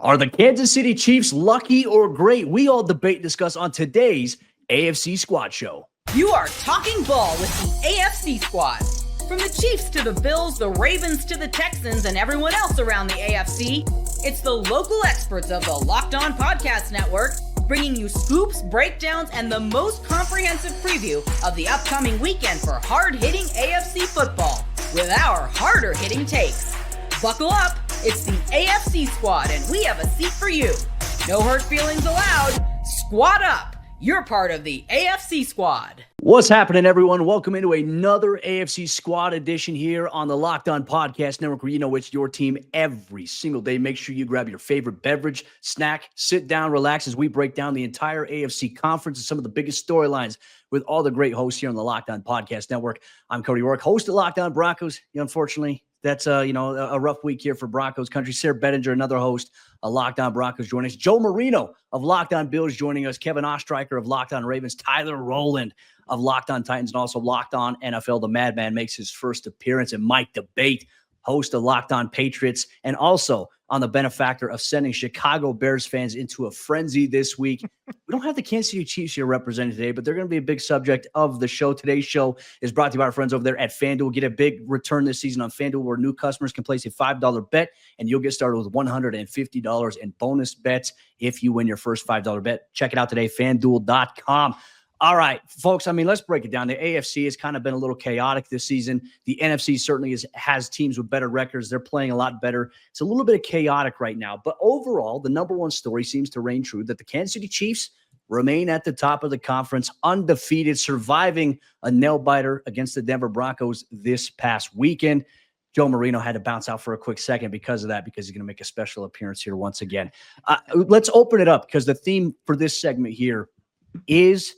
Are the Kansas City Chiefs lucky or great? We all debate and discuss on today's AFC Squad Show. You are talking ball with the AFC Squad. From the Chiefs to the Bills, the Ravens to the Texans, and everyone else around the AFC, it's the local experts of the Locked On Podcast Network bringing you scoops, breakdowns, and the most comprehensive preview of the upcoming weekend for hard-hitting AFC football with our harder-hitting takes. Buckle up. It's the AFC Squad, and we have a seat for you. No hurt feelings allowed. Squad up. You're part of the AFC Squad. What's happening, everyone? Welcome into another AFC Squad edition here on the Locked On Podcast Network, where you know it's your team every single day. Make sure you grab your favorite beverage, snack, sit down, relax as we break down the entire AFC conference and some of the biggest storylines with all the great hosts here on the Locked On Podcast Network. I'm Cody Rourke, host of Locked On Broncos. Unfortunately, that's a rough week here for Broncos country. Sarah Bettinger, another host of Locked On Broncos, joining us. Joe Marino of Locked On Bills joining us. Kevin Ostreicher of Locked On Ravens. Tyler Rowland of Locked On Titans, and also Locked On NFL. The Madman makes his first appearance. And Mike Debate, host of Locked On Patriots, and also on the benefactor of sending Chicago Bears fans into a frenzy this week. We don't have the Kansas City Chiefs here represented today, but they're going to be a big subject of the show. Today's show is brought to you by our friends over there at FanDuel. Get a big return this season on FanDuel, where new customers can place a $5 bet, and you'll get started with $150 in bonus bets if you win your first $5 bet. Check it out today, FanDuel.com. All right, folks, let's break it down. The AFC has kind of been a little chaotic this season. The NFC certainly has teams with better records. They're playing a lot better. It's a little bit of chaotic right now. But overall, the number one story seems to reign true, that the Kansas City Chiefs remain at the top of the conference, undefeated, surviving a nail-biter against the Denver Broncos this past weekend. Joe Marino had to bounce out for a quick second because of that, because he's going to make a special appearance here once again. Let's open it up, because the theme for this segment here is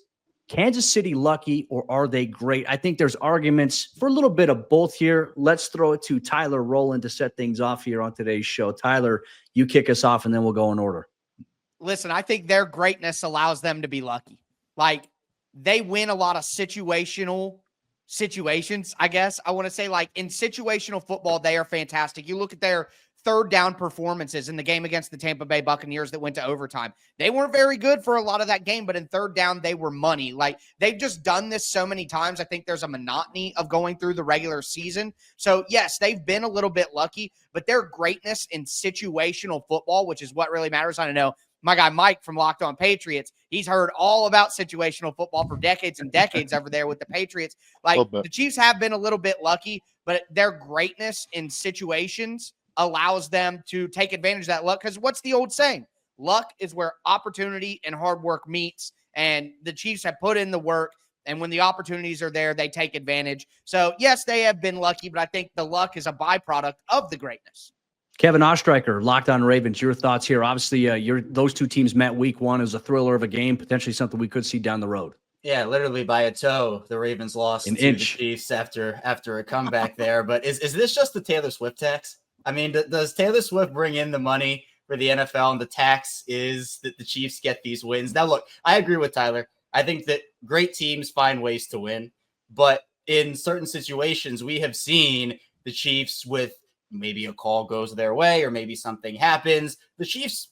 Kansas City lucky, or are they great? I think there's arguments for a little bit of both here. Let's throw it to Tyler Rowland to set things off here on today's show. Tyler, you kick us off, and then we'll go in order. Listen, I think their greatness allows them to be lucky. Like, they win a lot of situations, I guess. I want to say, like, in situational football, they are fantastic. You look at their third down performances in the game against the Tampa Bay Buccaneers that went to overtime. They weren't very good for a lot of that game, but in third down, they were money. Like, they've just done this so many times. I think there's a monotony of going through the regular season. So, yes, they've been a little bit lucky, but their greatness in situational football, which is what really matters. I know my guy Mike from Locked On Patriots, he's heard all about situational football for decades and decades over there with the Patriots. Like, the Chiefs have been a little bit lucky, but their greatness in situations allows them to take advantage of that luck. Because what's the old saying? Luck is where opportunity and hard work meets. And the Chiefs have put in the work. And when the opportunities are there, they take advantage. So, yes, they have been lucky, but I think the luck is a byproduct of the greatness. Kevin Ostreicher, Locked On Ravens, your thoughts here. Obviously, those two teams met week one. It was a thriller of a game, potentially something we could see down the road. Yeah, literally by a toe, the Ravens lost to the Chiefs after a comeback there. But is this just the Taylor Swift tax? Does Taylor Swift bring in the money for the NFL, and the tax is that the Chiefs get these wins? Now, look, I agree with Tyler. I think that great teams find ways to win, but in certain situations, we have seen the Chiefs, with maybe a call goes their way or maybe something happens. The Chiefs,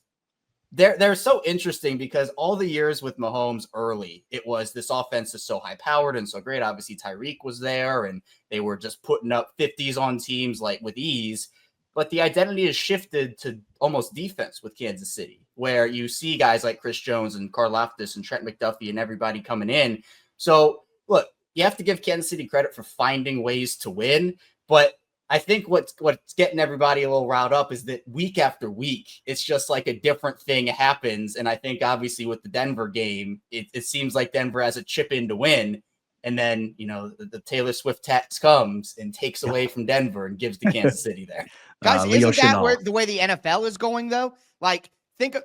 they're so interesting, because all the years with Mahomes early, it was this offense is so high-powered and so great. Obviously, Tyreek was there, and they were just putting up 50s on teams like with ease. But the identity has shifted to almost defense with Kansas City, where you see guys like Chris Jones and Karlaftis and Trent McDuffie and everybody coming in. So, look, you have to give Kansas City credit for finding ways to win. But I think what's getting everybody a little riled up is that week after week, it's just like a different thing happens. And I think, obviously, with the Denver game, it seems like Denver has a chip in to win. And then, the Taylor Swift tax comes and takes away from Denver and gives to Kansas City there. Guys, isn't that the way the NFL is going, though? Like,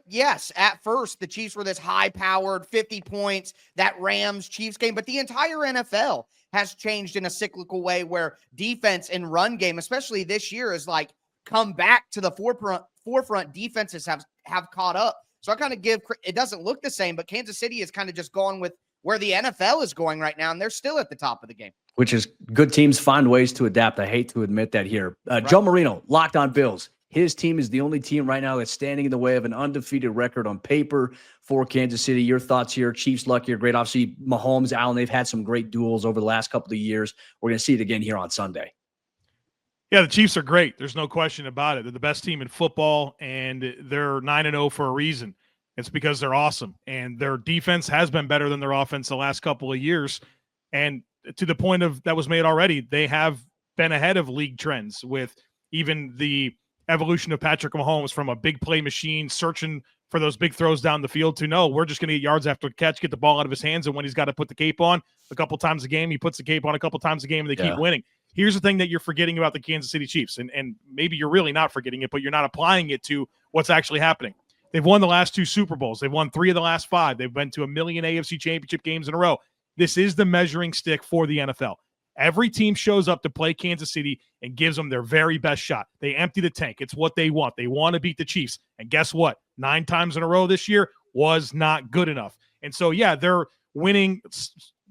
yes, at first, the Chiefs were this high-powered 50 points, that Rams-Chiefs game, but the entire NFL has changed in a cyclical way, where defense and run game, especially this year, is like come back to the forefront. Defenses have caught up. So I kind of it doesn't look the same, but Kansas City is kind of just gone with where the NFL is going right now, and they're still at the top of the game. Which is good teams find ways to adapt. I hate to admit that here. Right. Joe Marino, Locked On Bills. His team is the only team right now that's standing in the way of an undefeated record on paper for Kansas City. Your thoughts here? Chiefs lucky or great? Obviously, Mahomes, Allen, they've had some great duels over the last couple of years. We're going to see it again here on Sunday. Yeah, the Chiefs are great. There's no question about it. They're the best team in football, and they're 9-0 for a reason. It's because they're awesome, and their defense has been better than their offense the last couple of years. And to the point of that was made already, they have been ahead of league trends with even the evolution of Patrick Mahomes from a big play machine searching for those big throws down the field to no, we're just going to get yards after the catch, get the ball out of his hands, and when he's got to put the cape on a couple times a game, he puts the cape on a couple times a game, and they keep winning. Here's the thing that you're forgetting about the Kansas City Chiefs, and maybe you're really not forgetting it, but you're not applying it to what's actually happening. They've won the last 2 Super Bowls. They've won 3 of the last 5. They've been to 1 million AFC championship games in a row. This is the measuring stick for the NFL. Every team shows up to play Kansas City and gives them their very best shot. They empty the tank. It's what they want. They want to beat the Chiefs. And guess what? 9 times in a row this year was not good enough. And so, yeah, they're winning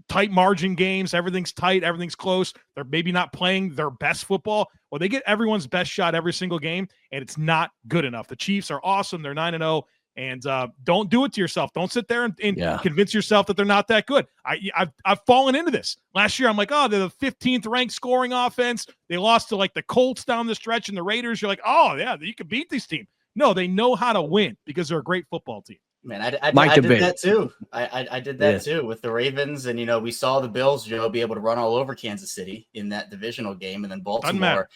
tight margin games. Everything's tight. Everything's close. They're maybe not playing their best football. Well, they get everyone's best shot every single game, and it's not good enough. The Chiefs are awesome. They're 9-0. And don't do it to yourself. Don't sit there and convince yourself that they're not that good. I've fallen into this. Last year, I'm like, oh, they're the 15th ranked scoring offense. They lost to like the Colts down the stretch and the Raiders. You're like, oh, yeah, you can beat these teams. No, they know how to win because they're a great football team. Man, I did that too. I did that too with the Ravens. And, we saw the Bills, Joe, be able to run all over Kansas City in that divisional game. And then Baltimore,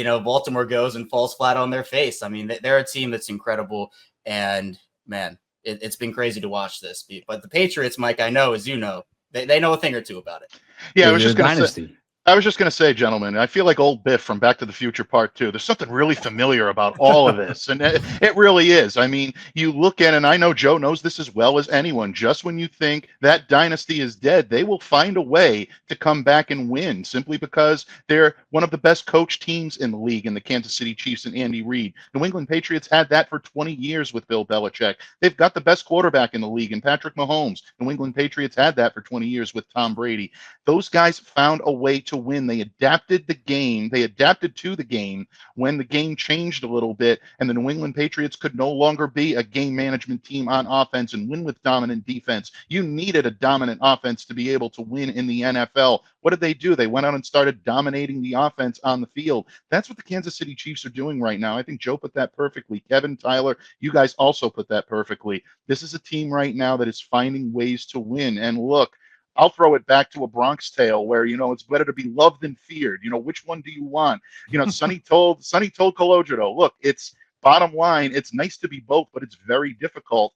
Baltimore goes and falls flat on their face. I mean, they're a team that's incredible. And, man, it's been crazy to watch this. But the Patriots, Mike, I know, as you know, they know a thing or two about it. Yeah, I was just going to say, gentlemen, I feel like old Biff from Back to the Future Part 2. There's something really familiar about all of this, and it really is. I mean, you look at, and I know Joe knows this as well as anyone, just when you think that dynasty is dead, they will find a way to come back and win simply because they're one of the best coached teams in the league in the Kansas City Chiefs and Andy Reid. New England Patriots had that for 20 years with Bill Belichick. They've got the best quarterback in the league in Patrick Mahomes. New England Patriots had that for 20 years with Tom Brady. Those guys found a way to win. They adapted the game. They adapted to the game when the game changed a little bit, and the New England Patriots could no longer be a game management team on offense and win with dominant defense. You needed a dominant offense to be able to win in the NFL. What did they do? They went out and started dominating the offense on the field. That's what the Kansas City Chiefs are doing right now. I think Joe put that perfectly. Kevin, Tyler, you guys also put that perfectly. This is a team right now that is finding ways to win. And look, I'll throw it back to a Bronx tale where, it's better to be loved than feared. Which one do you want? Sonny told Cologero, look, it's bottom line. It's nice to be both, but it's very difficult.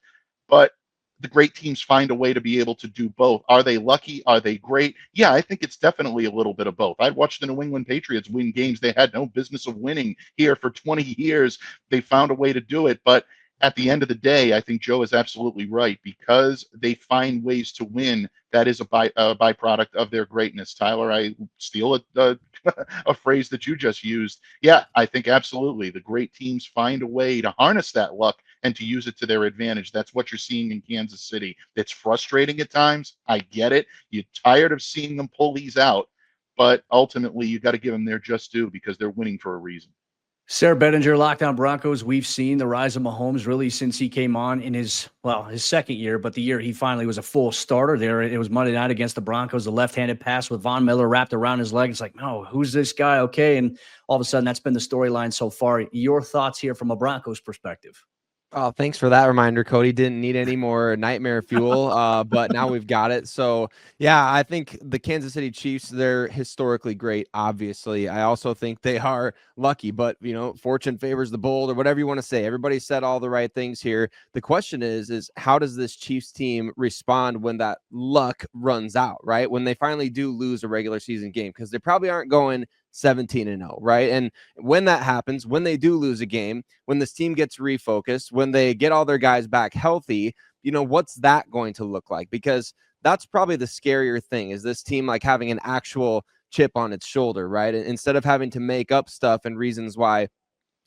But the great teams find a way to be able to do both. Are they lucky? Are they great? Yeah, I think it's definitely a little bit of both. I'd watched the New England Patriots win games they had no business of winning here for 20 years. They found a way to do it. But at the end of the day, I think Joe is absolutely right. Because they find ways to win, that is a byproduct of their greatness. Tyler, I steal a phrase that you just used. Yeah, I think absolutely. The great teams find a way to harness that luck and to use it to their advantage. That's what you're seeing in Kansas City. It's frustrating at times. I get it. You're tired of seeing them pull these out. But ultimately, you got to give them their just due because they're winning for a reason. Sarah Bettinger, Locked On Broncos. We've seen the rise of Mahomes really since he came on in his second year, but the year he finally was a full starter there. It was Monday night against the Broncos, the left-handed pass with Von Miller wrapped around his leg. It's like, no, who's this guy? Okay. And all of a sudden, that's been the storyline so far. Your thoughts here from a Broncos perspective? Oh, thanks for that reminder, Cody. Didn't need any more nightmare fuel, but now we've got it. So, yeah, I think the Kansas City Chiefs, they're historically great, obviously. I also think they are lucky, but, fortune favors the bold or whatever you want to say. Everybody said all the right things here. The question is how does this Chiefs team respond when that luck runs out, right? When they finally do lose a regular season game, because they probably aren't going 17-0, right? And when that happens, when they do lose a game, when this team gets refocused, when they get all their guys back healthy, what's that going to look like? Because that's probably the scarier thing, is this team like having an actual chip on its shoulder, right? And instead of having to make up stuff and reasons why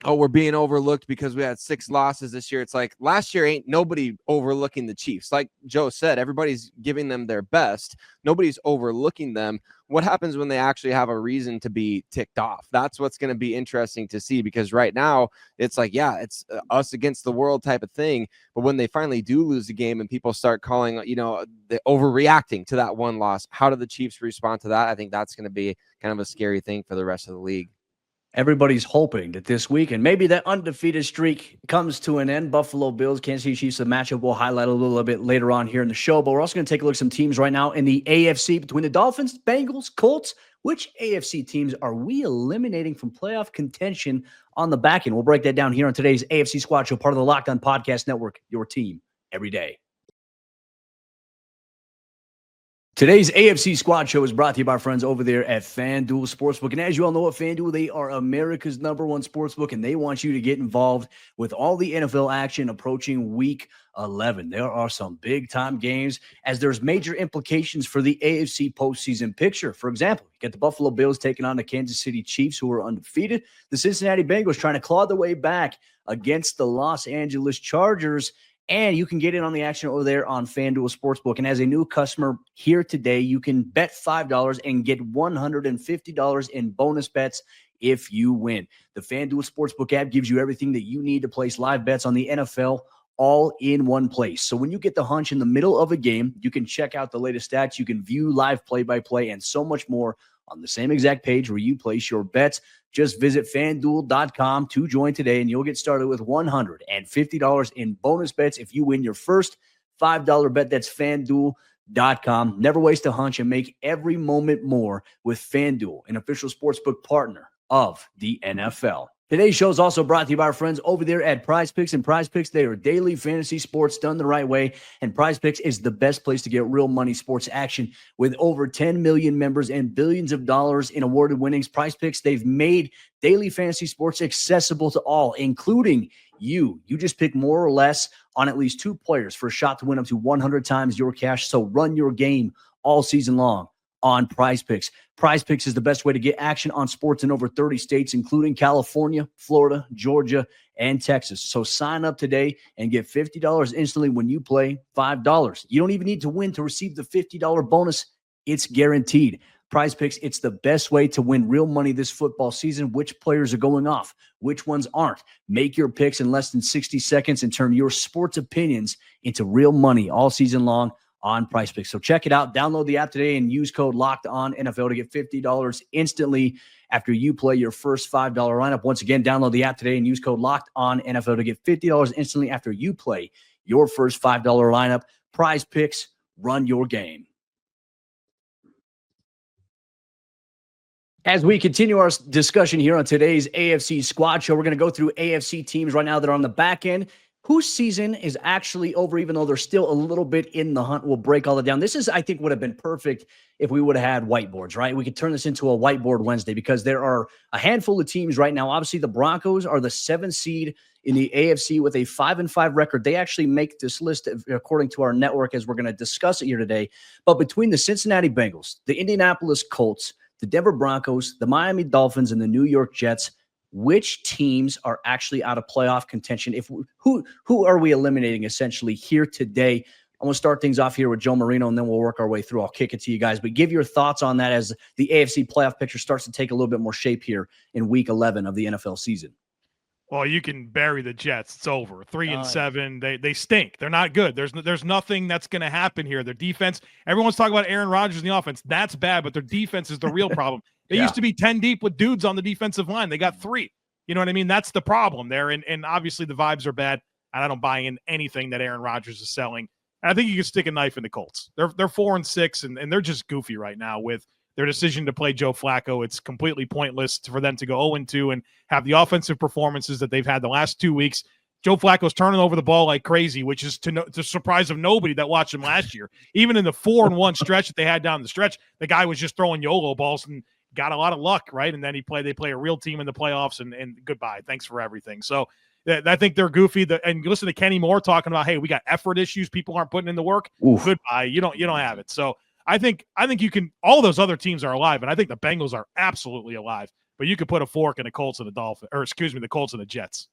oh, we're being overlooked because we had 6 losses this year. It's like last year ain't nobody overlooking the Chiefs. Like Joe said, everybody's giving them their best. Nobody's overlooking them. What happens when they actually have a reason to be ticked off? That's what's going to be interesting to see, because right now it's like, yeah, it's us against the world type of thing. But when they finally do lose the game and people start calling, the overreacting to that one loss, how do the Chiefs respond to that? I think that's going to be kind of a scary thing for the rest of the league. Everybody's hoping that this week, and maybe that undefeated streak comes to an end. Buffalo Bills, Kansas City Chiefs, the matchup we'll highlight a little bit later on here in the show. But we're also going to take a look at some teams right now in the AFC between the Dolphins, Bengals, Colts. Which AFC teams are we eliminating from playoff contention on the back end? We'll break that down here on today's AFC Squad Show, part of the Locked On Podcast Network, your team every day. Today's AFC Squad Show is brought to you by our friends over there at FanDuel Sportsbook. And as you all know, at FanDuel, they are America's #1 sportsbook, and they want you to get involved with all the NFL action approaching Week 11. There are some big-time games, as there's major implications for the AFC postseason picture. For example, you get the Buffalo Bills taking on the Kansas City Chiefs, who are undefeated. The Cincinnati Bengals trying to claw their way back against the Los Angeles Chargers. And you can get in on the action over there on FanDuel Sportsbook. And as a new customer here today, you can bet $5 and get $150 in bonus bets if you win. The FanDuel Sportsbook app gives you everything that you need to place live bets on the NFL all in one place. So when you get the hunch in the middle of a game, you can check out the latest stats. You can view live play-by-play and so much more on the same exact page where you place your bets. Just visit FanDuel.com to join today, and you'll get started with $150 in bonus bets if you win your first $5 bet. That's FanDuel.com. Never waste a hunch and make every moment more with FanDuel, an official sportsbook partner of the NFL. Today's show is also brought to you by our friends over there at PrizePicks. And PrizePicks, they are daily fantasy sports done the right way. And PrizePicks is the best place to get real money sports action. With over 10 million members and billions of dollars in awarded winnings, PrizePicks, they've made daily fantasy sports accessible to all, including you. You just pick more or less on at least 2 players for a shot to win up to 100 times your cash. So run your game all season long on PrizePicks. PrizePicks is the best way to get action on sports in over 30 states, including California, Florida, Georgia, and Texas. So sign up today and get $50 instantly when you play $5. You don't even need to win to receive the $50 bonus. It's guaranteed. PrizePicks, it's the best way to win real money this football season. Which players are going off? Which ones aren't? Make your picks in less than 60 seconds and turn your sports opinions into real money all season long on PrizePicks. So check it out. Download the app today and use code LOCKEDONNFL to get $50 instantly after you play your first $5 lineup. Once again, download the app today and use code LOCKEDONNFL to get $50 instantly after you play your first $5 lineup. PrizePicks, run your game. As we continue our discussion here on today's AFC Squad Show, we're going to go through AFC teams right now that are on the back end, whose season is actually over, even though they're still a little bit in the hunt. We'll break all that down. This is, I think, would have been perfect if we would have had whiteboards, right? We could turn this into a whiteboard Wednesday, because there are a handful of teams right now. Obviously, the Broncos are the 7th seed in the AFC with a 5-5 record. They actually make this list according to our network, as we're going to discuss it here today. But between the Cincinnati Bengals, the Indianapolis Colts, the Denver Broncos, the Miami Dolphins, and the New York Jets, which teams are actually out of playoff contention? Who are we eliminating essentially here today? I'm going to start things off here with Joe Marino, and then we'll work our way through. I'll kick it to you guys, but give your thoughts on that as the AFC playoff picture starts to take a little bit more shape here in Week 11 of the NFL season. Well, you can bury the Jets. It's over. 3-7. They stink. They're not good. There's nothing that's going to happen here. Their defense, everyone's talking about Aaron Rodgers in the offense. That's bad, but their defense is the real problem. They used to be 10 deep with dudes on the defensive line. They got 3. You know what I mean? That's the problem there. And obviously the vibes are bad, and I don't buy in anything that Aaron Rodgers is selling. And I think you can stick a knife in the Colts. They're 4-6, and they're just goofy right now with their decision to play Joe Flacco. It's completely pointless for them to go 0-2 and have the offensive performances that they've had the last 2 weeks. Joe Flacco's turning over the ball like crazy, which is to the surprise of nobody that watched him last year. Even in the 4-1 stretch that they had down the stretch, the guy was just throwing YOLO balls and got a lot of luck, right? And then they play a real team in the playoffs, and goodbye. Thanks for everything. So I think they're goofy. And you listen to Kenny Moore talking about, hey, we got effort issues. People aren't putting in the work. Oof. Goodbye. You don't have it. So I think you can. All those other teams are alive, and I think the Bengals are absolutely alive. but you could put a fork in the Colts and the Dolphins, or excuse me, the Colts and the Jets.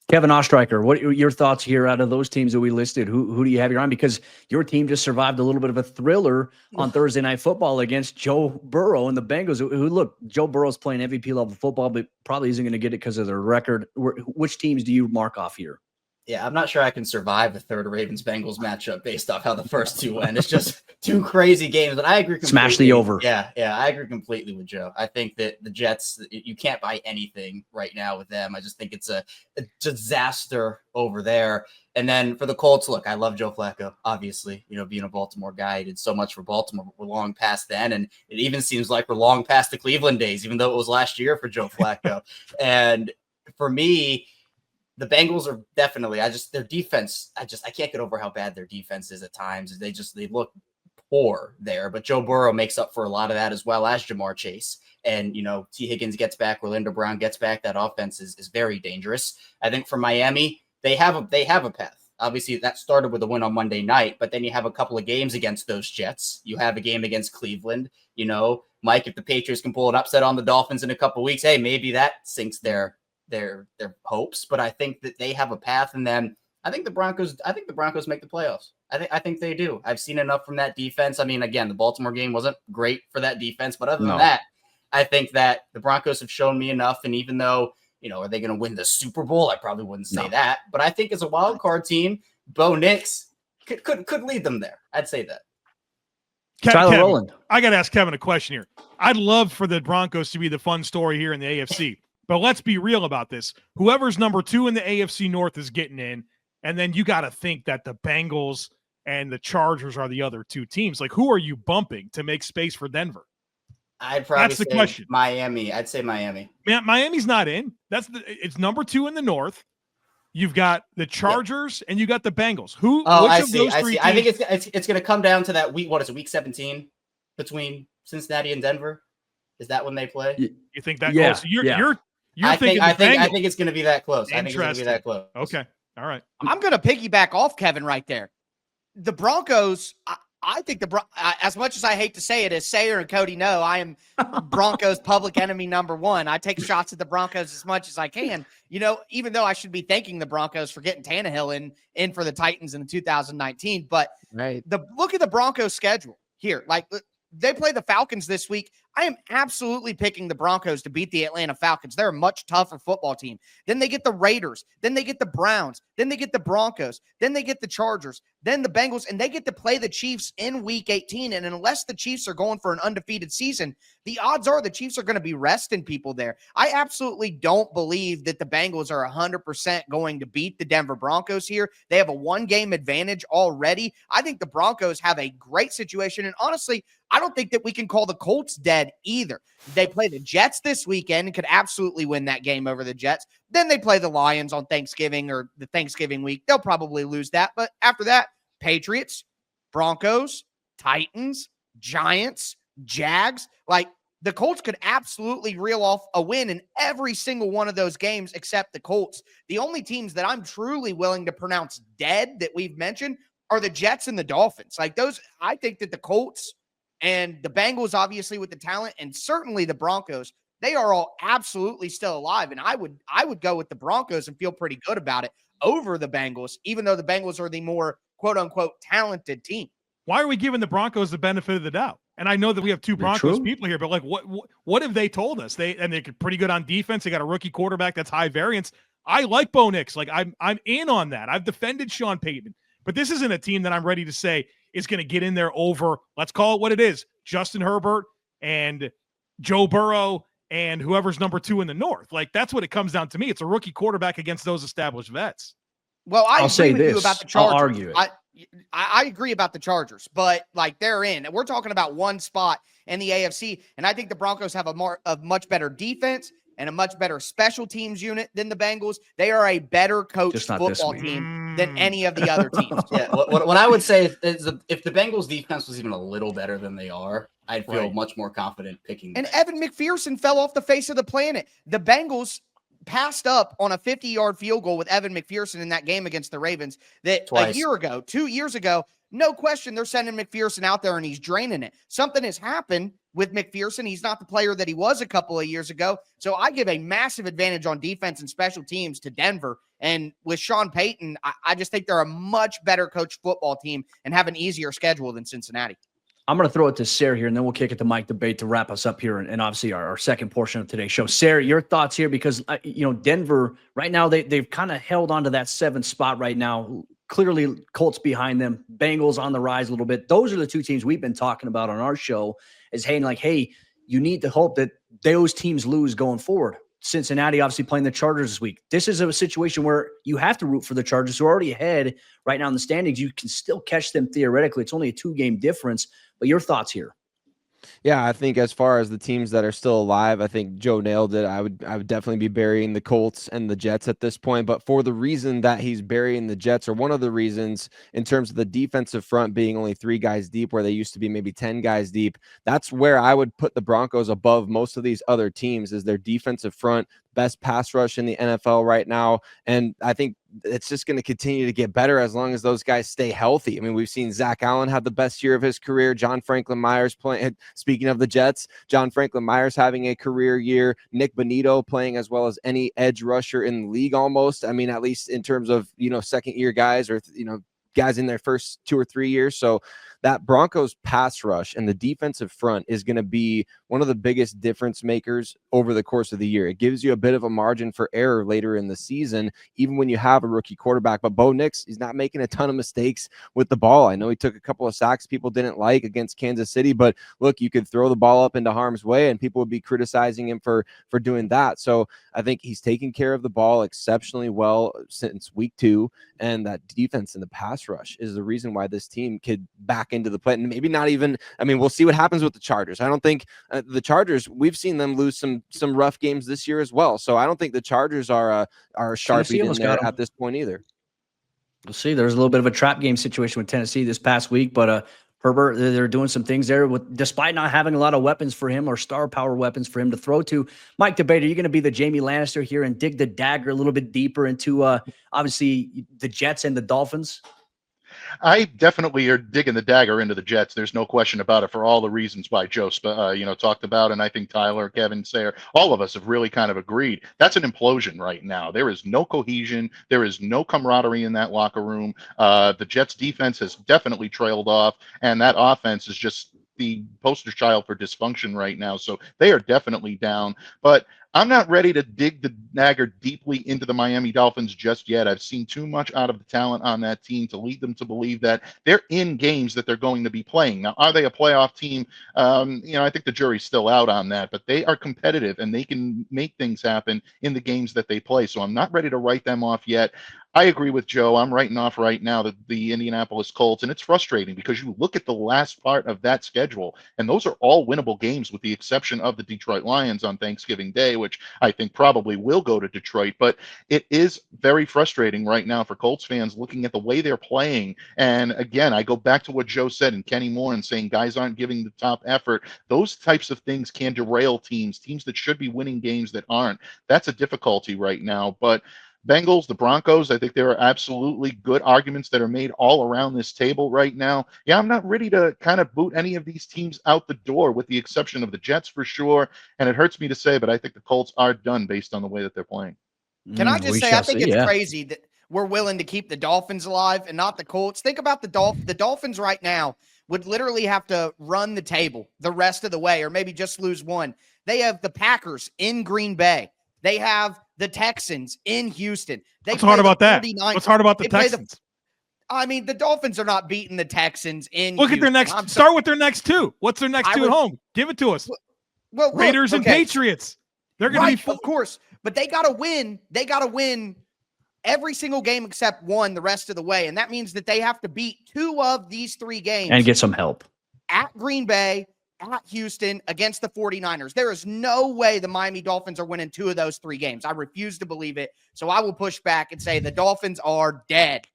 Kevin Ostreicher, what are your thoughts here out of those teams that we listed? Who do you have your on? Because your team just survived a little bit of a thriller on Thursday Night Football against Joe Burrow and the Bengals. Who look, Joe Burrow's playing MVP level football, but probably isn't going to get it because of their record. Which teams do you mark off here? Yeah, I'm not sure I can survive a third Ravens-Bengals matchup based off how the first two went. It's just two crazy games, but I agree completely. Smash the over. Yeah, I agree completely with Joe. I think that the Jets, you can't buy anything right now with them. I just think it's a disaster over there. And then for the Colts, look, I love Joe Flacco, obviously. Being a Baltimore guy, he did so much for Baltimore. We're long past then, and it even seems like we're long past the Cleveland days, even though it was last year for Joe Flacco. And for me, the Bengals are definitely, their defense, I can't get over how bad their defense is at times. They look poor there, but Joe Burrow makes up for a lot of that as well as Jamar Chase. And, T. Higgins gets back, Orlando Brown gets back. That offense is very dangerous. I think for Miami, they have a path. Obviously, that started with a win on Monday night, but then you have a couple of games against those Jets. You have a game against Cleveland. Mike, if the Patriots can pull an upset on the Dolphins in a couple of weeks, hey, maybe that sinks their hopes, but I think that they have a path. And then I think the Broncos make the playoffs. I think they do. I've seen enough from that defense. I mean, again, the Baltimore game wasn't great for that defense, but other than that, I think that the Broncos have shown me enough. And even though, are they going to win the Super Bowl? I probably wouldn't say that, but I think as a wild card team, Bo Nix could lead them there. I'd say that. Tyler Rowland. I got to ask Kevin a question here. I'd love for the Broncos to be the fun story here in the AFC. But let's be real about this. Whoever's number 2 in the AFC North is getting in, and then you got to think that the Bengals and the Chargers are the other two teams. Like, who are you bumping to make space for Denver? I'd probably That's the say question. Miami. I'd say Miami. Man, Miami's not in. It's number 2 in the North. You've got the Chargers and you got the Bengals. I see. I think it's going to come down to that week. What is it? Week 17 between Cincinnati and Denver. Is that when they play? You think that? Yeah. Oh, so I think it's going to be that close. I think it's going to be that close. Okay. All right. I'm going to piggyback off Kevin right there. The Broncos, I think as much as I hate to say it, as Sayer and Cody know, I am Broncos public enemy number 1. I take shots at the Broncos as much as I can. Even though I should be thanking the Broncos for getting Tannehill in for the Titans in 2019. But look at the Broncos schedule here. Like, they play the Falcons this week. I am absolutely picking the Broncos to beat the Atlanta Falcons. They're a much tougher football team. Then they get the Raiders. Then they get the Browns. Then they get the Broncos. Then they get the Chargers. Then the Bengals. And they get to play the Chiefs in Week 18. And unless the Chiefs are going for an undefeated season, the odds are the Chiefs are going to be resting people there. I absolutely don't believe that the Bengals are 100% going to beat the Denver Broncos here. They have a 1-game advantage already. I think the Broncos have a great situation. And honestly, I don't think that we can call the Colts dead either. They play the Jets this weekend and could absolutely win that game over the Jets. Then they play the Lions on Thanksgiving or the Thanksgiving week. They'll probably lose that. But after that, Patriots, Broncos, Titans, Giants, Jags. Like, the Colts could absolutely reel off a win in every single one of those games except the Colts. The only teams that I'm truly willing to pronounce dead that we've mentioned are the Jets and the Dolphins. Like, those, I think that the Colts and the Bengals, obviously with the talent, and certainly the Broncos, they are all absolutely still alive. And I would go with the Broncos and feel pretty good about it over the Bengals, even though the Bengals are the more quote unquote talented team. Why are we giving the Broncos the benefit of the doubt? And I know that we have 2 Broncos people here, but like, what have they told us? They're pretty good on defense. They got a rookie quarterback that's high variance. I like Bo Nix. Like, I'm in on that. I've defended Sean Payton, but this isn't a team that I'm ready to say is going to get in there over, let's call it what it is, Justin Herbert and Joe Burrow and whoever's number 2 in the North. Like, that's what it comes down to me. It's a rookie quarterback against those established vets. Well, I'll say agree with this. you about the Chargers. I'll argue it. I agree about the Chargers, but like, they're in. And we're talking about one spot in the AFC, and I think the Broncos have a much better defense and a much better special teams unit than the Bengals. They are a better coached football team than any of the other teams. Yeah, what I would say is if the Bengals defense was even a little better than they are, I'd feel much more confident picking. And Evan McPherson fell off the face of the planet. The Bengals passed up on a 50-yard field goal with Evan McPherson in that game against the Ravens that Twice. a year ago, 2 years ago, no question they're sending McPherson out there and he's draining it. Something has happened with McPherson. He's not the player that he was a couple of years ago. So I give a massive advantage on defense and special teams to Denver. And with Sean Payton, I just think they're a much better coached football team and have an easier schedule than Cincinnati. I'm going to throw it to Sarah here, and then we'll kick it to Mike Debate to wrap us up here, and obviously our second portion of today's show. Sarah, your thoughts here, because Denver right now they've kind of held on to that 7th spot right now. Clearly, Colts behind them, Bengals on the rise a little bit. Those are the two teams we've been talking about on our show. Hey, you need to hope that those teams lose going forward. Cincinnati obviously playing the Chargers this week. This is a situation where you have to root for the Chargers, who are already ahead right now in the standings. You can still catch them theoretically. It's only a 2-game difference. But your thoughts here? Yeah, I think as far as the teams that are still alive, I think Joe nailed it. I would definitely be burying the Colts and the Jets at this point. But for the reason that he's burying the Jets, or one of the reasons in terms of the defensive front being only 3 guys deep, where they used to be maybe 10 guys deep, that's where I would put the Broncos above most of these other teams, is their defensive front. Best pass rush in the NFL right now. And I think it's just going to continue to get better as long as those guys stay healthy. I mean, we've seen Zach Allen have the best year of his career. John Franklin Myers playing, speaking of the Jets, John Franklin Myers having a career year. Nick Bonito playing as well as any edge rusher in the league almost. I mean, at least in terms of, second year guys, or, guys in their first 2 or 3 years. So that Broncos pass rush and the defensive front is going to be one of the biggest difference makers over the course of the year. It gives you a bit of a margin for error later in the season, even when you have a rookie quarterback. But Bo Nix, he's not making a ton of mistakes with the ball. I know he took a couple of sacks people didn't like against Kansas City, but look, you could throw the ball up into harm's way and people would be criticizing him for doing that. So I think he's taking care of the ball exceptionally well since week 2, and that defense and the pass rush is the reason why this team could back into the play. And maybe not even, we'll see what happens with the Chargers. I don't think the Chargers, we've seen them lose some rough games this year as well. So I don't think the Chargers are a Sharpie in there at this point either. We'll see. There's a little bit of a trap game situation with Tennessee this past week, but Herbert, they're doing some things there despite not having a lot of weapons for him, or star power weapons for him to throw to. Mike Debate, are you going to be the Jamie Lannister here and dig the dagger a little bit deeper into obviously the Jets and the Dolphins? I definitely are digging the dagger into the Jets. There's no question about it, for all the reasons why Joe, talked about, and I think Tyler, Kevin, Sayre, all of us have really kind of agreed. That's an implosion right now. There is no cohesion. There is no camaraderie in that locker room. The Jets defense has definitely trailed off, and that offense is just the poster child for dysfunction right now. So they are definitely down. But I'm not ready to dig the dagger deeply into the Miami Dolphins just yet. I've seen too much out of the talent on that team to lead them to believe that they're in games that they're going to be playing. Now, are they a playoff team? I think the jury's still out on that, but they are competitive and they can make things happen in the games that they play. So I'm not ready to write them off yet. I agree with Joe. I'm writing off right now the Indianapolis Colts, and it's frustrating because you look at the last part of that schedule, and those are all winnable games with the exception of the Detroit Lions on Thanksgiving Day, which I think probably will go to Detroit. But it is very frustrating right now for Colts fans looking at the way they're playing. And again, I go back to what Joe said and Kenny Moore and saying guys aren't giving the top effort. Those types of things can derail teams that should be winning games that aren't. That's a difficulty right now. But Bengals, the Broncos, I think there are absolutely good arguments that are made all around this table right now. Yeah, I'm not ready to kind of boot any of these teams out the door, with the exception of the Jets for sure. And it hurts me to say, but I think the Colts are done based on the way that they're playing. Can I just say, I think it's crazy that we're willing to keep the Dolphins alive and not the Colts. Think about the Dolphins right now would literally have to run the table the rest of the way, or maybe just lose one. They have the Packers in Green Bay. They have the Texans in Houston. What's hard about that? What's hard about the Texans? The Dolphins are not beating the Texans in Look Houston. At their next. Start with their next 2. What's their next 2 at home? Give it to us. Well, Raiders and Patriots. They're going to be of course, but they got to win. They got to win every single game except one the rest of the way, and that means that they have to beat 2 of these 3 games and get some help at Green Bay, at Houston, against the 49ers. There is no way the Miami Dolphins are winning 2 of those 3 games. I refuse to believe it. So I will push back and say the Dolphins are dead.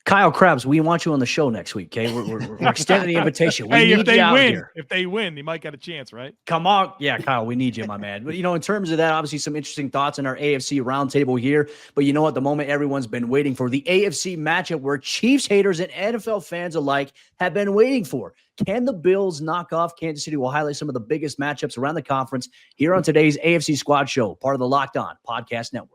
Kyle Krabs, we want you on the show next week. Okay, we're extending the invitation. We need if they you out win, here. if they win, you might get a chance, right? Come on, yeah, Kyle, we need you, my man. But in terms of that, obviously some interesting thoughts in our AFC roundtable here. But you know what? The moment everyone's been waiting for, the AFC matchup where Chiefs haters and NFL fans alike have been waiting for. Can the Bills knock off Kansas City? We'll highlight some of the biggest matchups around the conference here on today's AFC Squad Show, part of the Locked On Podcast Network.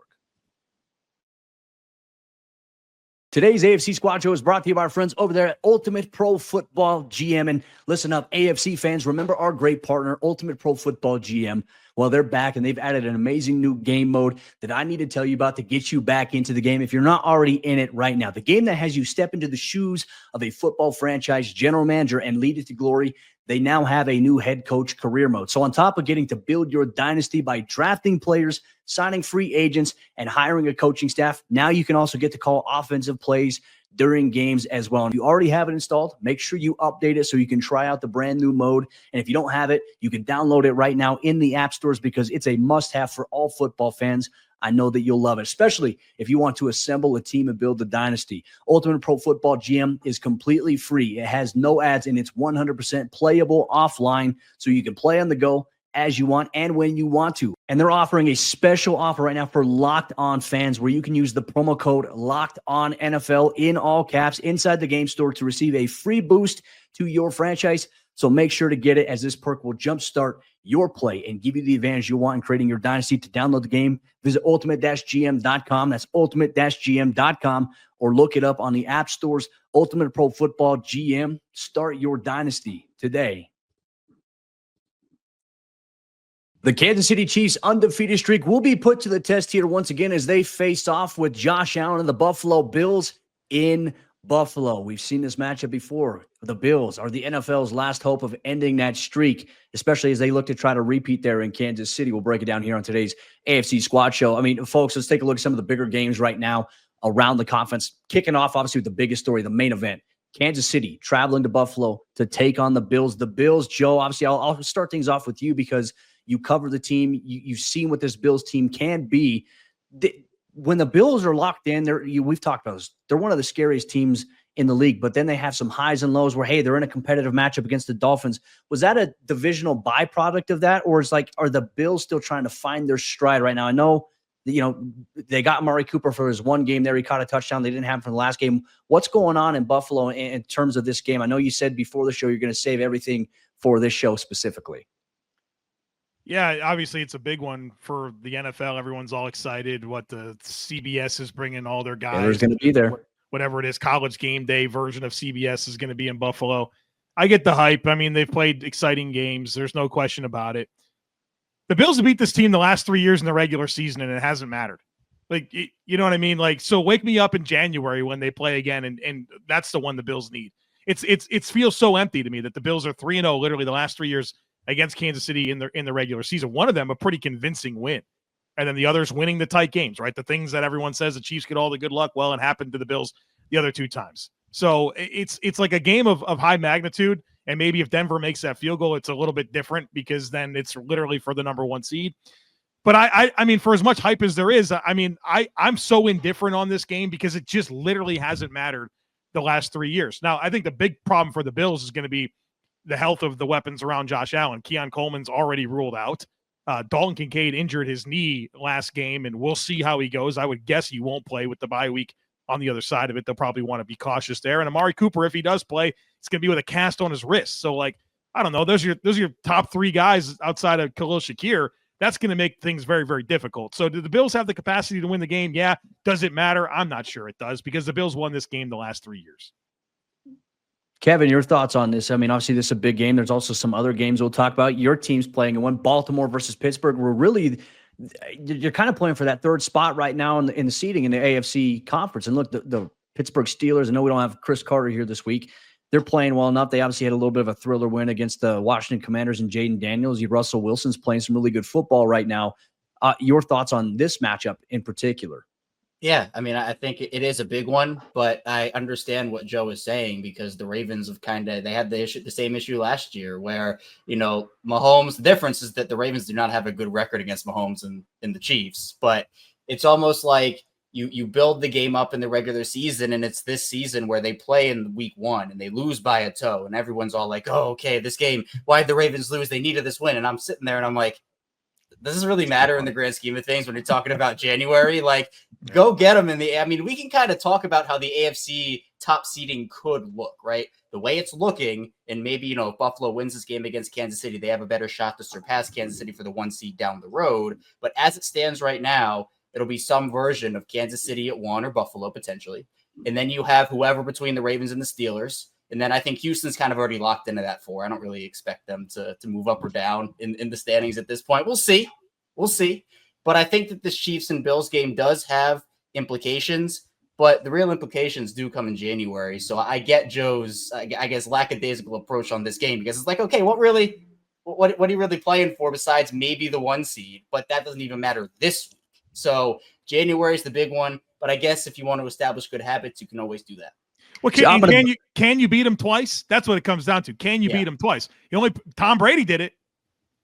Today's AFC Squad Show is brought to you by our friends over there at Ultimate Pro Football GM. And listen up, AFC fans, remember our great partner, Ultimate Pro Football GM. Well, they're back, and they've added an amazing new game mode that I need to tell you about to get you back into the game if you're not already in it right now. The game that has you step into the shoes of a football franchise general manager and lead it to glory. They now have a new head coach career mode. So on top of getting to build your dynasty by drafting players, signing free agents, and hiring a coaching staff, now you can also get to call offensive plays during games as well. And if you already have it installed, make sure you update it so you can try out the brand new mode. And if you don't have it, you can download it right now in the app stores because it's a must-have for all football fans. I know that you'll love it, especially if you want to assemble a team and build the dynasty. Ultimate Pro Football GM is completely free. It has no ads, and it's 100% playable offline, so you can play on the go as you want and when you want to. And they're offering a special offer right now for Locked On fans where you can use the promo code Locked On NFL in all caps inside the game store to receive a free boost to your franchise. So make sure to get it, as this perk will jumpstart your play and give you the advantage you want in creating your dynasty. To download the game, visit ultimate-gm.com. That's ultimate-gm.com, or look it up on the app stores. Ultimate Pro Football GM. Start your dynasty today. The Kansas City Chiefs' undefeated streak will be put to the test here once again as they face off with Josh Allen and the Buffalo Bills in Buffalo. We've seen this matchup before. The Bills are the NFL's last hope of ending that streak, especially as they look to try to repeat there in Kansas City. We'll break it down here on today's AFC Squad Show. I mean, folks, let's take a look at some of the bigger games right now around the conference. Kicking off, obviously, with the biggest story, the main event. Kansas City traveling to Buffalo to take on the Bills. The Bills, Joe, obviously, I'll start things off with you because you cover the team. You've seen what this Bills team can be. When the Bills are locked in, we've talked about this. They're one of the scariest teams in the league, but then they have some highs and lows where, hey, they're in a competitive matchup against the Dolphins. Was that a divisional byproduct of that? Or are the Bills still trying to find their stride right now? I know, they got Amari Cooper for his one game there. He caught a touchdown. They didn't have him for the last game. What's going on in Buffalo in terms of this game? I know you said before the show you're going to save everything for this show specifically. Yeah, obviously it's a big one for the NFL. Everyone's all excited. What the CBS is bringing all their guys. There's going to be there. Whatever it is, college game day version of CBS is going to be in Buffalo. I get the hype. I mean, they've played exciting games. There's no question about it. The Bills have beat this team the last 3 years in the regular season, and it hasn't mattered. Like, you know what I mean? Like, so wake me up in January when they play again, and that's the one the Bills need. It feels so empty to me that the Bills are 3-0 literally the last 3 years against Kansas City in the regular season. One of them a pretty convincing win, and then the others winning the tight games, right? The things that everyone says the Chiefs get all the good luck. Well, it happened to the Bills the other two times. So it's like a game of high magnitude, and maybe if Denver makes that field goal, it's a little bit different because then it's literally for the number one seed. But I mean, for as much hype as there is, I mean, I'm so indifferent on this game because it just literally hasn't mattered the last 3 years. Now, I think the big problem for the Bills is going to be the health of the weapons around Josh Allen. Keon Coleman's already ruled out. Dalton Kincaid injured his knee last game, and we'll see how he goes. I would guess he won't play with the bye week on the other side of it. They'll probably want to be cautious there. And Amari Cooper, if he does play, it's going to be with a cast on his wrist. So, like, I don't know. Those are your top three guys outside of Khalil Shakir. That's going to make things very, very difficult. So do the Bills have the capacity to win the game? Yeah. Does it matter? I'm not sure it does because the Bills won this game the last 3 years. Kevin, your thoughts on this? I mean, obviously this is a big game. There's also some other games we'll talk about. Your team's playing in one, Baltimore versus Pittsburgh. You're kind of playing for that third spot right now in the seeding in the AFC conference. And look, the Pittsburgh Steelers, I know we don't have Chris Carter here this week. They're playing well enough. They obviously had a little bit of a thriller win against the Washington Commanders and Jaden Daniels. Russell Wilson's playing some really good football right now. Your thoughts on this matchup in particular? Yeah, I mean, I think it is a big one, but I understand what Joe is saying because the Ravens have they had the same issue last year where, Mahomes, the difference is that the Ravens do not have a good record against Mahomes and the Chiefs, but it's almost like you build the game up in the regular season, and it's this season where they play in week 1 and they lose by a toe, and everyone's all like, oh, okay, this game, why'd the Ravens lose? They needed this win. And I'm sitting there and I'm like, does this really matter in the grand scheme of things when you're talking about January? Like, go get them I mean, we can kind of talk about how the AFC top seeding could look, right? The way it's looking, and maybe, if Buffalo wins this game against Kansas City, they have a better shot to surpass Kansas City for the 1 seed down the road. But as it stands right now, it'll be some version of Kansas City at 1 or Buffalo potentially. And then you have whoever between the Ravens and the Steelers. And then I think Houston's kind of already locked into that 4. I don't really expect them to move up or down in the standings at this point. We'll see. But I think that this Chiefs and Bills game does have implications, but the real implications do come in January. So I get Joe's, I guess, lackadaisical approach on this game, because it's like, okay, what are you really playing for besides maybe the 1 seed? But that doesn't even matter this week. So January is the big one, but I guess if you want to establish good habits, you can always do that. Well, can you beat him twice? That's what it comes down to. Can you beat him twice? Tom Brady did it,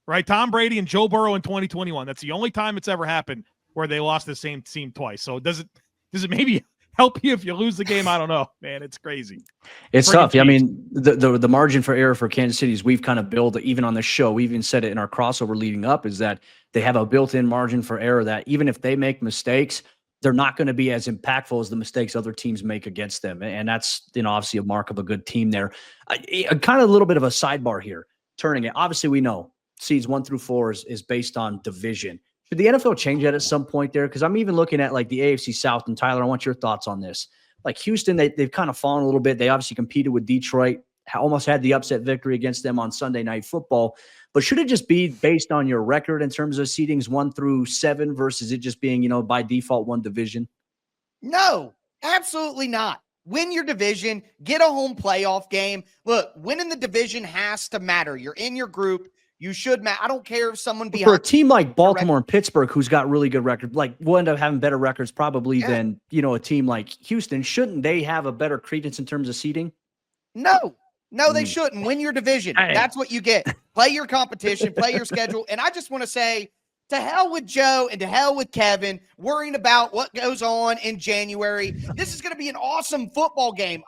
right? Tom Brady and Joe Burrow in 2021. That's the only time it's ever happened where they lost the same team twice. So does it maybe help you if you lose the game? I don't know, man. It's crazy. It's tough. Yeah, I mean, the margin for error for Kansas City is we've kind of built, even on the show, we even said it in our crossover leading up, is that they have a built-in margin for error that even if they make mistakes, they're not going to be as impactful as the mistakes other teams make against them. And that's, obviously a mark of a good team there. Kind of a little bit of a sidebar here, turning it. Obviously, we know seeds 1 through 4 is based on division. Should the NFL change that at some point there? Because I'm even looking at like the AFC South, and Tyler, I want your thoughts on this. Like Houston, they've kind of fallen a little bit. They obviously competed with Detroit, almost had the upset victory against them on Sunday Night Football. But should it just be based on your record in terms of seedings 1 through 7 versus it just being, by default one division? No, absolutely not. Win your division, get a home playoff game. Look, winning the division has to matter. You're in your group. You should matter. I don't care if someone behind. For a team like Baltimore and Pittsburgh, who's got really good records, like will end up having better records probably than, a team like Houston. Shouldn't they have a better credence in terms of seeding? No, they shouldn't. Win your division. That's what you get. Play your competition, play your schedule. And I just want to say, to hell with Joe and to hell with Kevin worrying about what goes on in January. This is going to be an awesome football game.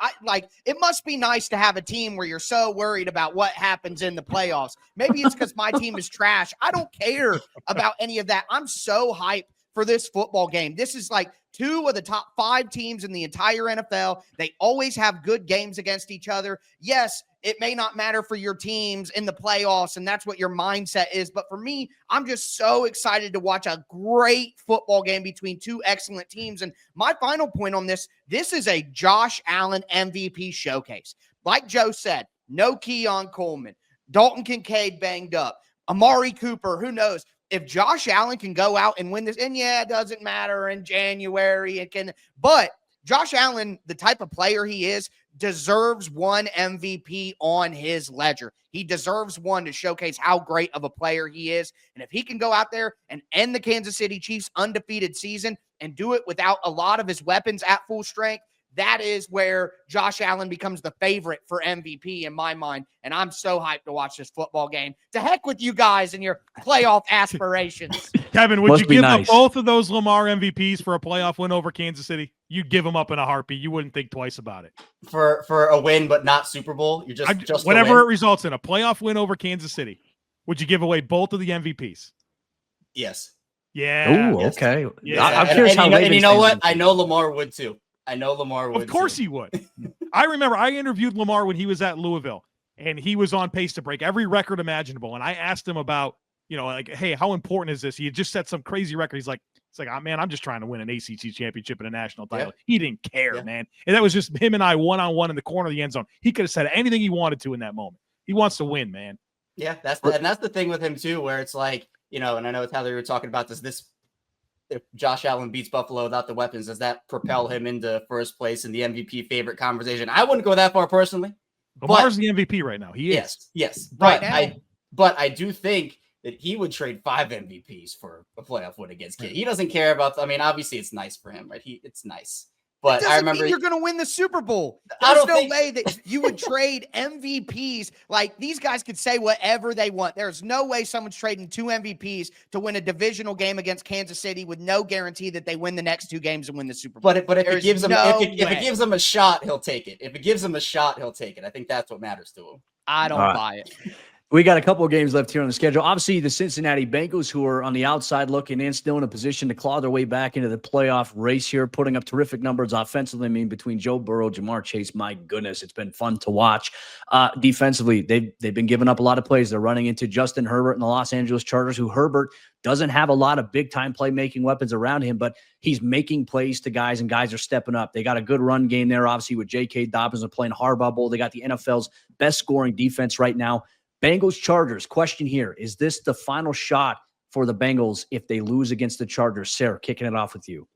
It must be nice to have a team where you're so worried about what happens in the playoffs. Maybe it's because my team is trash. I don't care about any of that. I'm so hyped for this football game. This is like 2 of the top 5 teams in the entire NFL. They always have good games against each other. Yes, it may not matter for your teams in the playoffs, and that's what your mindset is. But for me, I'm just so excited to watch a great football game between 2 excellent teams. And my final point on this is a Josh Allen MVP showcase. Like Joe said, no Keon Coleman, Dalton Kincaid banged up, Amari Cooper, who knows? If Josh Allen can go out and win this, and it doesn't matter in January, but Josh Allen, the type of player he is, deserves one MVP on his ledger. He deserves one to showcase how great of a player he is. And if he can go out there and end the Kansas City Chiefs undefeated season and do it without a lot of his weapons at full strength, that is where Josh Allen becomes the favorite for MVP in my mind. And I'm so hyped to watch this football game. To heck with you guys and your playoff aspirations. Kevin, would you give up both of those Lamar MVPs for a playoff win over Kansas City? You'd give them up in a heartbeat. You wouldn't think twice about it. For a win, but not Super Bowl? You're just whatever it results in, a playoff win over Kansas City. Would you give away both of the MVPs? Yes. Yeah. Ooh, okay. Yeah. I'm curious how and you know what? I know Lamar would too. Of course he would. I remember I interviewed Lamar when he was at Louisville, and he was on pace to break every record imaginable. And I asked him about, hey, how important is this? He had just set some crazy record. He's like, man, I'm just trying to win an ACC championship and a national title. Yeah. He didn't care, man. And that was just him and I one-on-one in the corner of the end zone. He could have said anything he wanted to in that moment. He wants to win, man. Yeah, that's the thing with him too, where it's like, and I know Tyler, you were talking about this. If Josh Allen beats Buffalo without the weapons, does that propel him into first place in the MVP favorite conversation? I wouldn't go that far personally. Lamar's the MVP right now. He is. Yes. But I do think that he would trade 5 MVPs for a playoff win against Kid. He doesn't care about, obviously it's nice for him, right? It's nice. But I remember mean you're going to win the Super Bowl. There's no way that you would trade MVPs. Like, these guys could say whatever they want. There's no way someone's trading 2 MVPs to win a divisional game against Kansas City with no guarantee that they win the next 2 games and win the Super Bowl. But if it gives him if it gives him a shot, he'll take it. If it gives him a shot, he'll take it. I think that's what matters to him. I don't buy it. We got a couple of games left here on the schedule. Obviously, the Cincinnati Bengals, who are on the outside looking in, still in a position to claw their way back into the playoff race here, putting up terrific numbers offensively. I mean, between Joe Burrow, Jamar Chase, my goodness, it's been fun to watch. Defensively, they've been giving up a lot of plays. They're running into Justin Herbert and the Los Angeles Chargers, who Herbert doesn't have a lot of big-time playmaking weapons around him, but he's making plays to guys, and guys are stepping up. They got a good run game there, obviously, with J.K. Dobbins and playing hardball bowl. They got the NFL's best scoring defense right now. Bengals Chargers, question here. Is this the final shot for the Bengals if they lose against the Chargers? Sarah, kicking it off with you.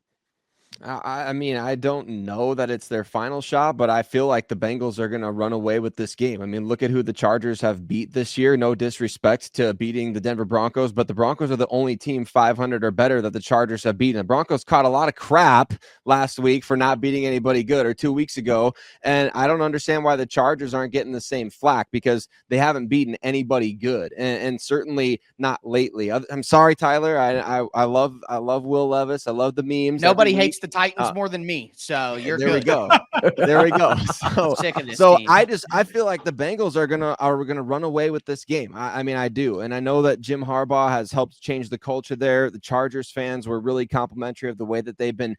I mean, I don't know that it's their final shot, but I feel like the Bengals are going to run away with this game. I mean, look at who the Chargers have beat this year. No disrespect to beating the Denver Broncos, but the Broncos are the only team 500 or better that the Chargers have beaten. The Broncos caught a lot of crap last week for not beating anybody good, or 2 weeks ago, and I don't understand why the Chargers aren't getting the same flack, because they haven't beaten anybody good, and certainly not lately. I'm sorry, Tyler. I love Will Levis. I love the memes. Nobody hates the Titans more than me, so you're there good. We go. There we go. So, sick of this team. I feel like the Bengals are gonna run away with this game. I mean, I do, and I know that Jim Harbaugh has helped change the culture there. The Chargers fans were really complimentary of the way that they've been,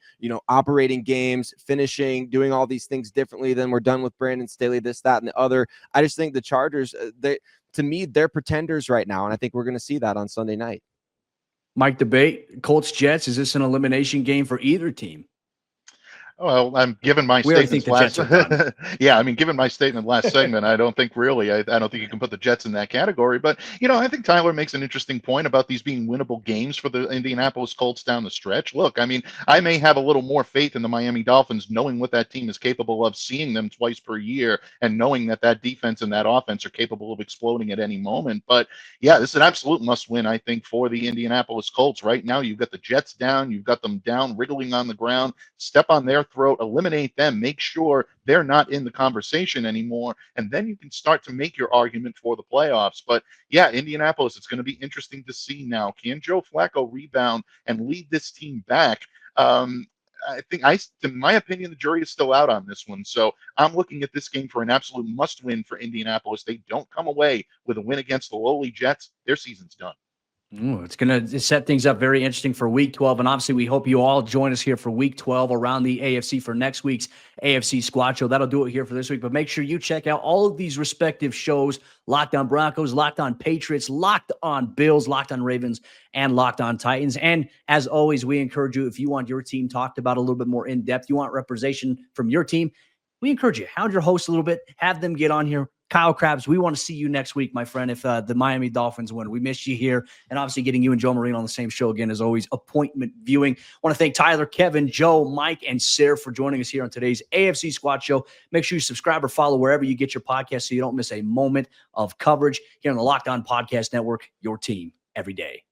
operating games, finishing, doing all these things differently than we're done with Brandon Staley, this, that, and the other. I just think the Chargers, to me, they're pretenders right now, and I think we're going to see that on Sunday night. Mike, debate, Colts, Jets, is this an elimination game for either team? Well, I'm giving my statement last. Yeah, I mean, given my statement last segment, I don't think really. I don't think you can put the Jets in that category. But I think Tyler makes an interesting point about these being winnable games for the Indianapolis Colts down the stretch. Look, I mean, I may have a little more faith in the Miami Dolphins, knowing what that team is capable of, seeing them twice per year, and knowing that defense and that offense are capable of exploding at any moment. But yeah, this is an absolute must-win, I think, for the Indianapolis Colts. Right now, you've got the Jets down, you've got them down, wriggling on the ground. Step on their throat, eliminate them, make sure they're not in the conversation anymore, and then you can start to make your argument for the playoffs. But yeah, Indianapolis, it's going to be interesting to see now. Can Joe Flacco rebound and lead this team back? I think, in my opinion, the jury is still out on this one. So I'm looking at this game for an absolute must-win for Indianapolis. They don't come away with a win against the lowly Jets, their season's done. It's going to set things up very interesting for Week 12. And obviously, we hope you all join us here for Week 12 around the AFC for next week's AFC Squad Show. That'll do it here for this week. But make sure you check out all of these respective shows: Locked On Broncos, Locked On Patriots, Locked On Bills, Locked On Ravens, and Locked On Titans. And as always, we encourage you, if you want your team talked about a little bit more in depth, you want representation from your team, we encourage you, hound your host a little bit, have them get on here. Kyle Krabs, we want to see you next week, my friend, if the Miami Dolphins win. We missed you here. And obviously getting you and Joe Marino on the same show again is always appointment viewing. I want to thank Tyler, Kevin, Joe, Mike, and Sarah for joining us here on today's AFC Squad Show. Make sure you subscribe or follow wherever you get your podcast so you don't miss a moment of coverage here on the Locked On Podcast Network, your team every day.